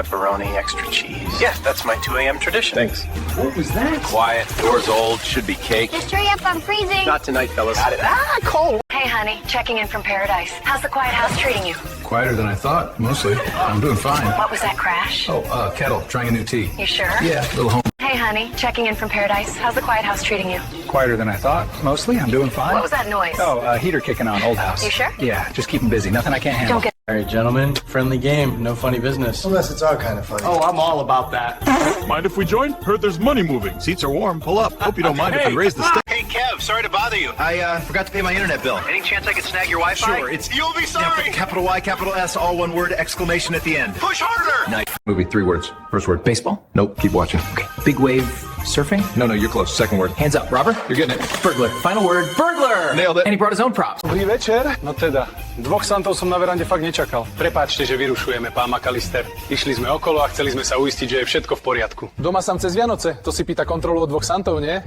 pepperoni, extra cheese. Yeah, that's my 2 a.m. tradition. Thanks. What was that? Quiet, door's old, should be cake. Just hurry up, I'm freezing. Not tonight, fellas. Got it. Cold. Hey, honey, checking in from Paradise. How's the quiet house treating you? Quieter than I thought, mostly. I'm doing fine. What was that crash? Oh, kettle, trying a new tea. You sure? Yeah, little home. Hey, honey, checking in from Paradise. How's the quiet house treating you? Quieter than I thought, mostly. I'm doing fine. What was that noise? Oh, heater kicking on, old house. You sure? Yeah, just keep 'em busy. Nothing I can't handle. Don't get... All right, gentlemen, friendly game, no funny business. Unless it's our kind of funny. Oh, I'm all about that. Mind if we join? Heard there's money moving. Seats are warm. Pull up. Hope you don't mind if we raise the stakes. Hey, Kev, sorry to bother you. I forgot to pay my internet bill. Any chance I could snag your Wi-Fi? Sure, it's... You'll be sorry. Yeah, capital Y, capital S, all one word, exclamation at the end. Push harder. Nice. Movie, 3 words. First word. Baseball? Nope, keep watching. Okay. Big wave surfing? No, you're close. Second word. Hands up, Robert. You're getting it. Burglar. Final word, burglar! Nailed it. And he brought his own props. Dobrý večer. No teda, 2 Santov som na verande fakt nečakal. Prepáčte, že vyrušujeme, pán McAllister. Išli sme okolo a chceli sme sa uistiť, že je všetko v poriadku. Doma som cez Vianoce, to si pýta kontrolu od 2 Santov, nie?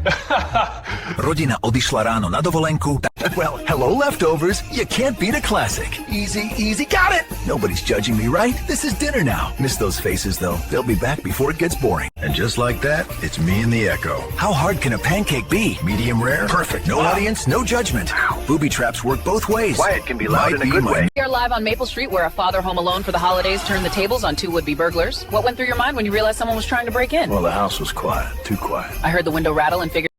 Rodina odišla ráno na dovolenku. Well, hello leftovers. You can't beat a classic. Easy, easy, got it! Nobody's judging me, right? This is dinner now. Miss those faces, though. They'll be back before it gets boring. And just like that, it's me and the Echo. How hard can a pancake be? Medium rare. Perfect. No audience, no judgment. Booby traps work both ways. Quiet can be loud in a good way. We are live on Maple Street, where a father home alone for the holidays turned the tables on 2 would-be burglars. What went through your mind when you realized someone was trying to break in? Well, the house was quiet. Too quiet. I heard the window rattle and figured